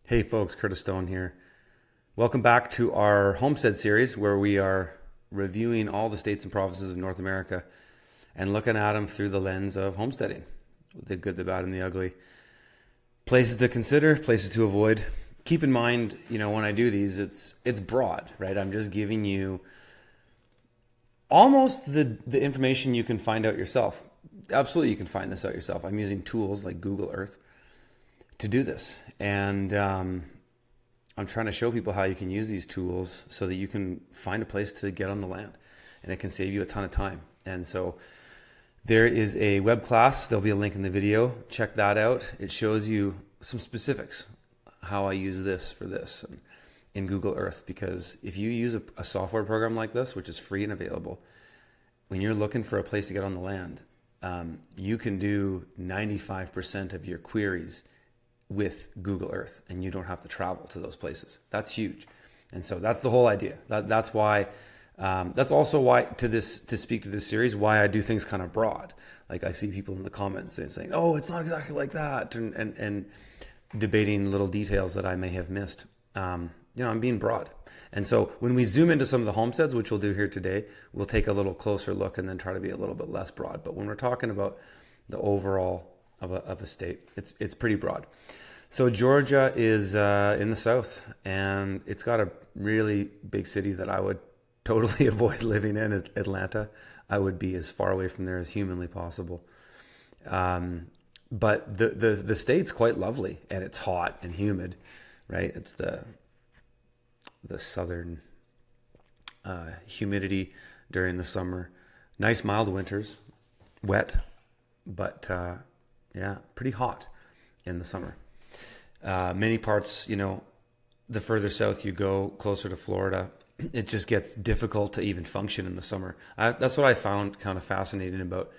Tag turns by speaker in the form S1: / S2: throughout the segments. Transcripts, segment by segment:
S1: Hey folks, Curtis Stone here. Welcome back to our Homestead series where we are reviewing all the states and provinces of North America and looking at them through the lens of homesteading. The good, the bad, and the ugly. Places to consider, places to avoid. Keep in mind, when I do these, it's broad, right? I'm just giving you almost the information you can find out yourself. Absolutely, you can find this out yourself. I'm using tools like Google Earth to do this. And I'm trying to show people how you can use these tools so that you can find a place to get on the land. And it can save you a ton of time. And so there is a web class. There'll be a link in the video. Check that out. It shows you some specifics, how I use this for this in Google Earth. Because if you use a software program like this, which is free and available, when you're looking for a place to get on the land, you can do 95% of your queries with Google Earth, and you don't have to travel to those places. That's huge. And so that's the whole idea. That's why, that's also why to speak to this series, why I do things kind of broad. Like I see people in the comments saying, oh, it's not exactly like that. And debating little details that I may have missed. I'm being broad. And so when we zoom into some of the homesteads, which we'll do here today, we'll take a little closer look and then try to be a little bit less broad. But when we're talking about the overall of a state, it's pretty broad. So Georgia is in the south, and it's got a really big city that I would totally avoid living in, Atlanta. I would be as far away from there as humanly possible. But the state's quite lovely, and it's hot and humid, right? It's the southern humidity during the summer. Nice mild winters, wet, but pretty hot in the summer. Many parts, the further south you go, closer to Florida, it just gets difficult to even function in the summer. That's what I found kind of fascinating about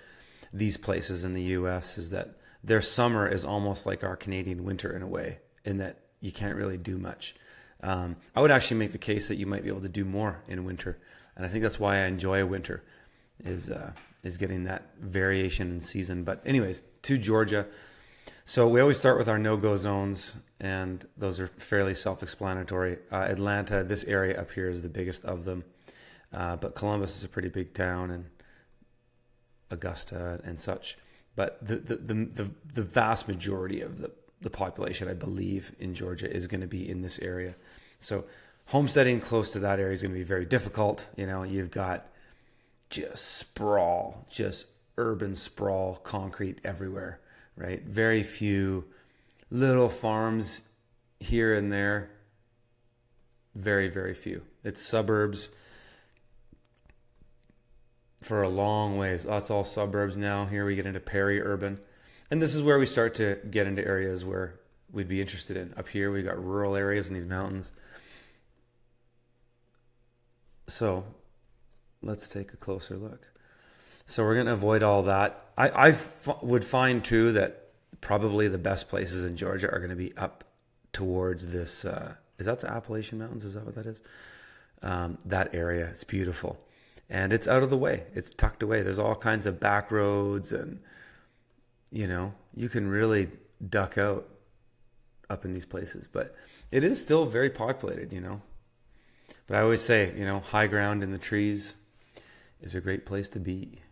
S1: these places in the U.S. is that their summer is almost like our Canadian winter in a way, in that you can't really do much. I would actually make the case that you might be able to do more in winter, and I think that's why I enjoy winter, is getting that variation in season. But anyways, to Georgia. So we always start with our no-go zones, and those are fairly self-explanatory. Atlanta, this area up here is the biggest of them, but Columbus is a pretty big town, and Augusta and such. But the vast majority of the population, I believe, in Georgia is going to be in this area. So homesteading close to that area is going to be very difficult. You've got just urban sprawl, concrete everywhere. Right? Very few little farms here and there. Very, very few. It's suburbs for a long ways. That's all suburbs now. Here we get into peri-urban. And this is where we start to get into areas where we'd be interested in. Up here, we got rural areas in these mountains. So let's take a closer look. So we're going to avoid all that. I would find, too, that probably the best places in Georgia are going to be up towards this. Is that the Appalachian Mountains? Is that what that is? That area. It's beautiful. And it's out of the way. It's tucked away. There's all kinds of back roads, and, you can really duck out up in these places. But it is still very populated, But I always say, high ground in the trees is a great place to be.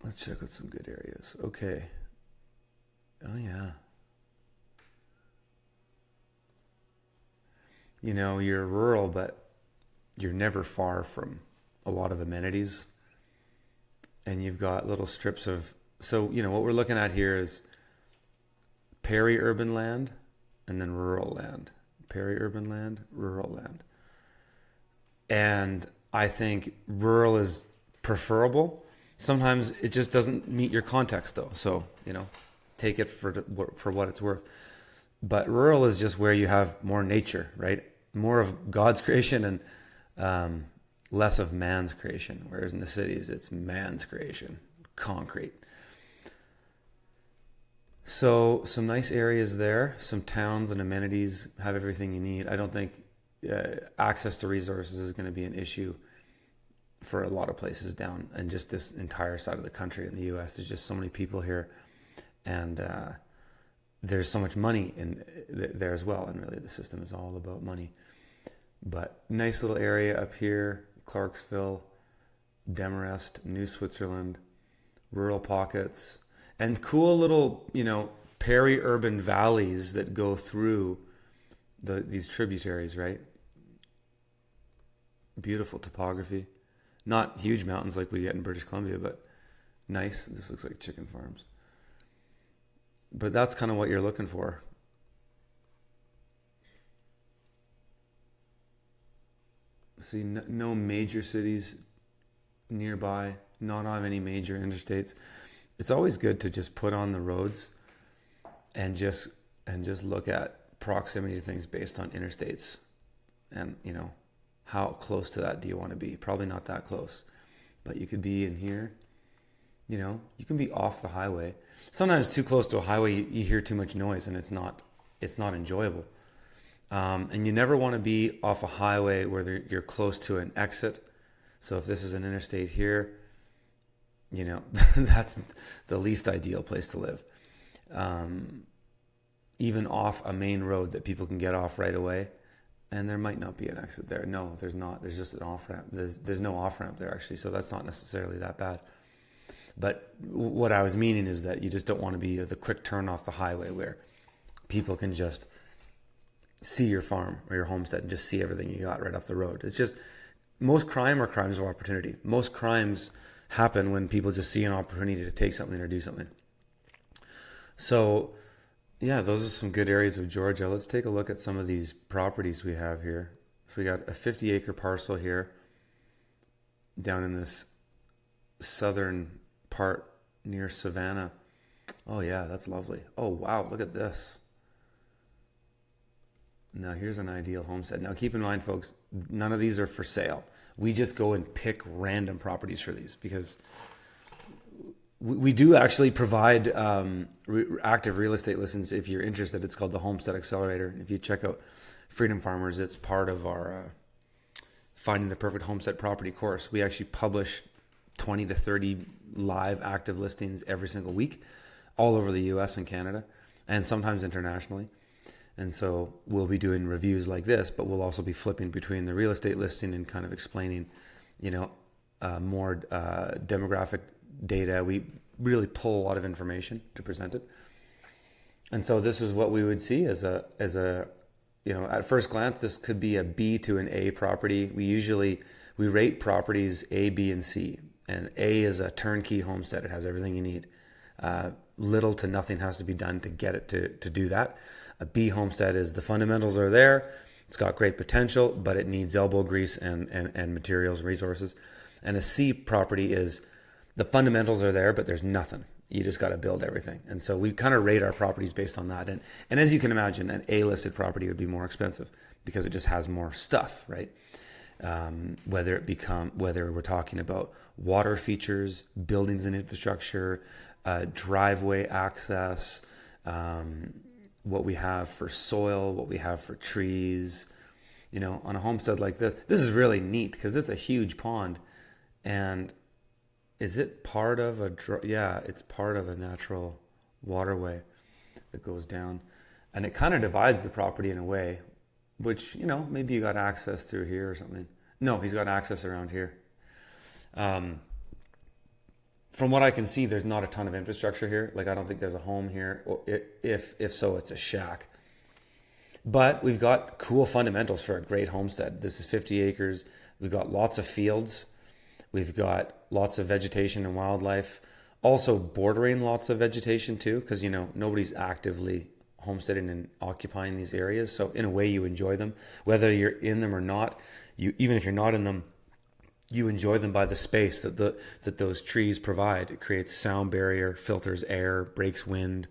S1: Let's check out some good areas. Okay. Oh, yeah. You're rural, but you're never far from a lot of amenities. And you've got little strips of... So, what we're looking at here is peri-urban land and then rural land. Peri-urban land, rural land. And I think rural is preferable. Sometimes it just doesn't meet your context, though. So, take it for what it's worth. But rural is just where you have more nature, right? More of God's creation and less of man's creation. Whereas in the cities, it's man's creation, concrete. So some nice areas there, some towns and amenities, have everything you need. I don't think access to resources is going to be an issue for a lot of places down, and just this entire side of the country in the U.S. There's just so many people here, and there's so much money in there as well. And really the system is all about money. But nice little area up here, Clarksville, Demarest, New Switzerland, rural pockets, and cool little, peri-urban valleys that go through these tributaries, right? Beautiful topography. Not huge mountains like we get in British Columbia, but nice. This looks like chicken farms. But that's kind of what you're looking for. See, no major cities nearby, not on any major interstates. It's always good to just put on the roads and just look at proximity to things based on interstates. And, how close to that do you want to be? Probably not that close. But you could be in here. You can be off the highway. Sometimes too close to a highway, you hear too much noise and it's not enjoyable. And you never want to be off a highway where you're close to an exit. So if this is an interstate here, that's the least ideal place to live. Even off a main road that people can get off right away. And there might not be an exit there. No, there's not. There's just an off-ramp. There's no off-ramp there, actually. So that's not necessarily that bad. But what I was meaning is that you just don't want to be the quick turn off the highway where people can just see your farm or your homestead and just see everything you got right off the road. It's just, most crime are crimes of opportunity. Most crimes happen when people just see an opportunity to take something or do something. So, yeah, those are some good areas of Georgia. Let's take a look at some of these properties we have here. So we got a 50-acre parcel here down in this southern part near Savannah. Oh, yeah, that's lovely. Oh, wow, look at this. Now, here's an ideal homestead. Now, keep in mind, folks, none of these are for sale. We just go and pick random properties for these because we do actually provide active real estate listings if you're interested. It's called the Homestead Accelerator. If you check out Freedom Farmers, it's part of our Finding the Perfect Homestead Property course. We actually publish 20 to 30 live active listings every single week all over the US and Canada and sometimes internationally. And so we'll be doing reviews like this, but we'll also be flipping between the real estate listing and kind of explaining, more demographic data. We really pull a lot of information to present it. And so this is what we would see as a at first glance, this could be a B to an A property. We rate properties A, B, and C. And A is a turnkey homestead. It has everything you need. Little to nothing has to be done to get it to do that. A B homestead is the fundamentals are there. It's got great potential, but it needs elbow grease and materials and resources. And a C property is the fundamentals are there, but there's nothing. You just got to build everything. And so we kind of rate our properties based on that. And as you can imagine, an A-listed property would be more expensive because it just has more stuff, right? Whether we're talking about water features, buildings and infrastructure, driveway access, what we have for soil, what we have for trees. On a homestead like this is really neat because it's a huge pond. And is it part of it's part of a natural waterway that goes down. And it kind of divides the property in a way, which, maybe you got access through here or something. No, he's got access around here. From what I can see, there's not a ton of infrastructure here. Like, I don't think there's a home here. Or if so, it's a shack. But we've got cool fundamentals for a great homestead. This is 50 acres. We've got lots of fields. We've got lots of vegetation and wildlife. Also bordering lots of vegetation too, because, nobody's actively homesteading and occupying these areas. So in a way, you enjoy them. Whether you're in them or not, even if you're not in them, you enjoy them by the space that those trees provide. It creates sound barrier, filters air, breaks wind,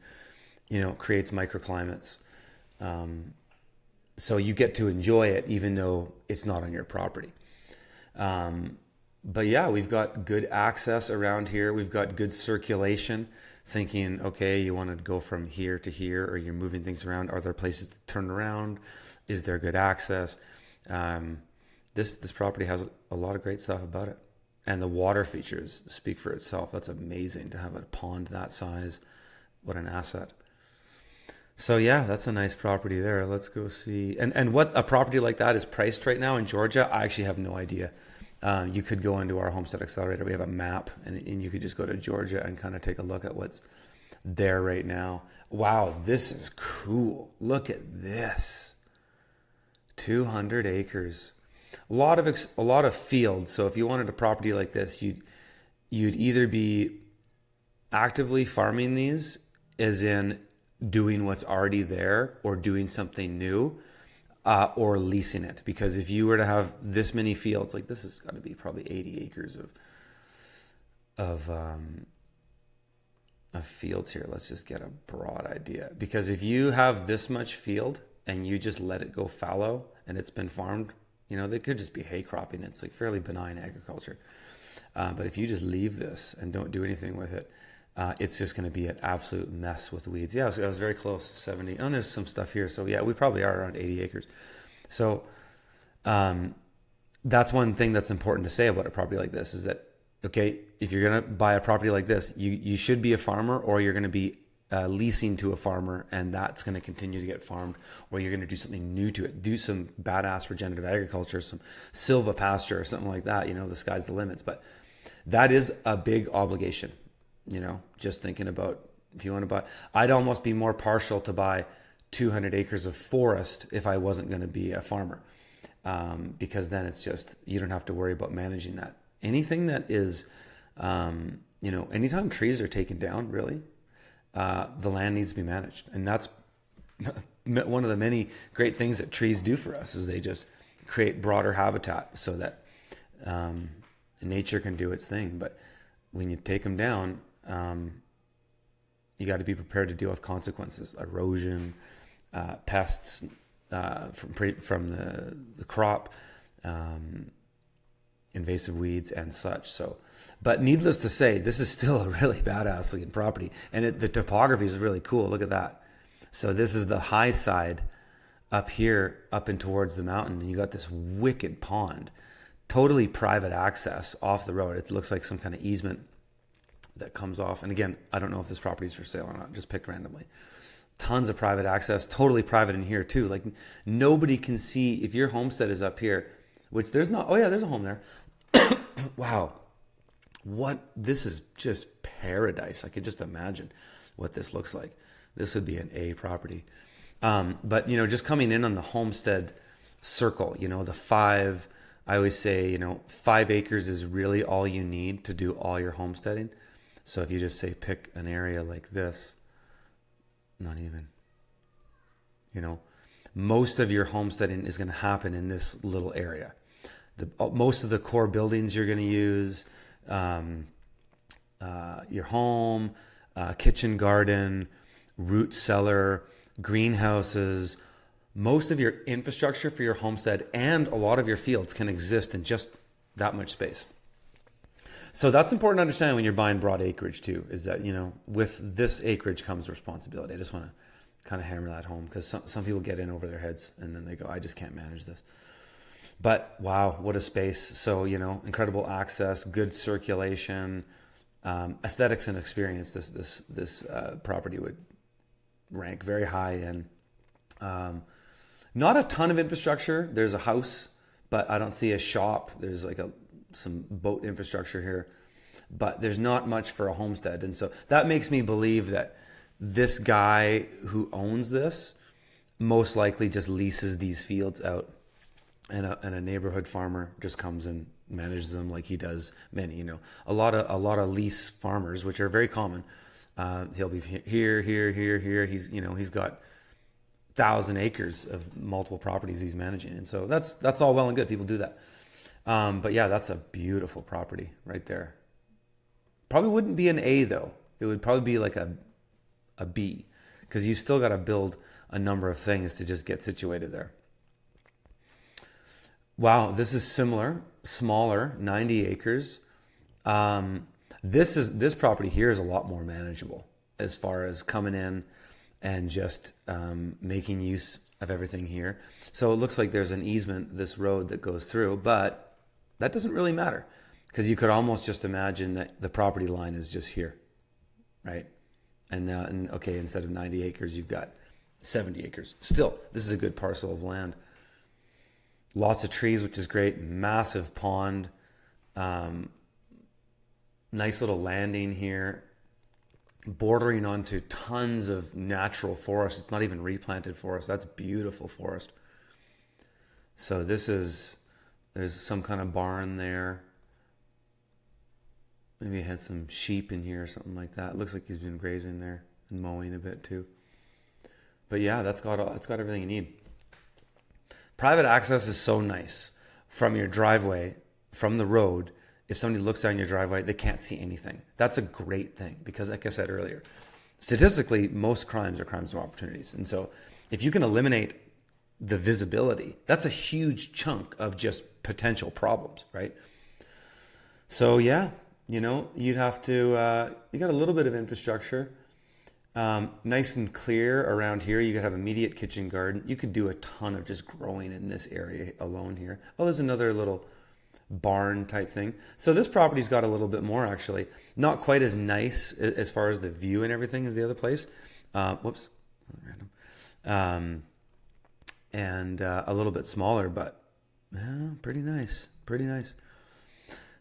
S1: creates microclimates. So you get to enjoy it even though it's not on your property. But yeah, we've got good access around here. We've got good circulation. Thinking, okay, you want to go from here to here, or you're moving things around. Are there places to turn around? Is there good access? This property has a lot of great stuff about it. And the water features speak for itself. That's amazing to have a pond that size. What an asset. So yeah, that's a nice property there. Let's go see. And what a property like that is priced right now in Georgia, I actually have no idea. You could go into our Homestead Accelerator. We have a map, and you could just go to Georgia and kind of take a look at what's there right now. Wow, this is cool. Look at this. 200 acres. A lot of fields. So if you wanted a property like this, you'd either be actively farming these, as in doing what's already there, or doing something new, or leasing it. Because if you were to have this many fields, like this has got to be probably 80 acres of fields here. Let's just get a broad idea. Because if you have this much field and you just let it go fallow and it's been farmed, they could just be hay cropping. It's like fairly benign agriculture. But if you just leave this and don't do anything with it, it's just going to be an absolute mess with weeds. Yeah, I was very close, 70. And there's some stuff here. So yeah, we probably are around 80 acres. So that's one thing that's important to say about a property like this is that, okay, if you're going to buy a property like this, you should be a farmer, or you're going to be leasing to a farmer, and that's going to continue to get farmed, or you're going to do something new to it. Do some badass regenerative agriculture, some silvopasture or something like that. The sky's the limits. But that is a big obligation. Just thinking about if you want to buy, I'd almost be more partial to buy 200 acres of forest if I wasn't going to be a farmer, because then it's just, you don't have to worry about managing that. Anything that is, anytime trees are taken down, really, the land needs to be managed. And that's one of the many great things that trees do for us, is they just create broader habitat so that nature can do its thing. But when you take them down, you got to be prepared to deal with consequences, erosion, pests from the crop, invasive weeds and such. So, but needless to say, this is still a really badass looking property, and the topography is really cool. Look at that. So this is the high side up here, up and towards the mountain, and you got this wicked pond, totally private access off the road. It looks like some kind of easement that comes off. And again, I don't know if this property is for sale or not, just picked randomly. Tons of private access, totally private in here too. Like nobody can see if your homestead is up here, which there's not. Oh yeah, there's a home there. Wow. This is just paradise. I could just imagine what this looks like. This would be an A property. But just coming in on the homestead circle, I always say, 5 acres is really all you need to do all your homesteading. So if you just say pick an area like this, not even, most of your homesteading is going to happen in this little area. Most of the core buildings you're going to use, your home, kitchen, garden, root cellar, greenhouses, most of your infrastructure for your homestead and a lot of your fields can exist in just that much space. So that's important to understand when you're buying broad acreage too, is that, with this acreage comes responsibility. I just want to kind of hammer that home, because some people get in over their heads and then they go, I just can't manage this. But wow, what a space. So, incredible access, good circulation, aesthetics and experience. This property would rank very high in. Not a ton of infrastructure. There's a house, but I don't see a shop. There's like some boat infrastructure here, but there's not much for a homestead. And so that makes me believe that this guy who owns this most likely just leases these fields out, and a neighborhood farmer just comes and manages them like he does many. A lot of lease farmers, which are very common. He'll be here. He's got 1,000 acres of multiple properties he's managing, and so that's all well and good. People do that. But yeah, that's a beautiful property right there. Probably wouldn't be an A though. It would probably be like a B, because you still got to build a number of things to just get situated there. Wow, this is similar, smaller, 90 acres. This property here is a lot more manageable as far as coming in and just making use of everything here. So it looks like there's an easement, this road that goes through, but that doesn't really matter, because you could almost just imagine that the property line is just here, right? And okay, instead of 90 acres, you've got 70 acres. Still, this is a good parcel of land. Lots of trees, which is great. Massive pond. Nice little landing here. Bordering onto tons of natural forest. It's not even replanted forest. That's beautiful forest. So there's some kind of barn there. Maybe it had some sheep in here or something like that. It looks like he's been grazing there and mowing a bit too. But yeah, it's got everything you need. Private access is so nice. From your driveway, from the road, if somebody looks down your driveway, they can't see anything. That's a great thing because, like I said earlier, statistically, most crimes are crimes of opportunities. And so if you can eliminate the visibility, that's a huge chunk of just potential problems, right? So yeah, you'd have to, you got a little bit of infrastructure, nice and clear around here. You could have immediate kitchen garden. You could do a ton of just growing in this area alone here. Oh, there's another little barn type thing. So this property's got a little bit more actually. Not quite as nice as far as the view and everything as the other place. Whoops. Random. And a little bit smaller, but pretty nice. Pretty nice.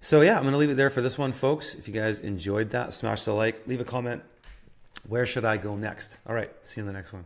S1: So yeah, I'm going to leave it there for this one, folks. If you guys enjoyed that, smash the like, leave a comment. Where should I go next? All right. See you in the next one.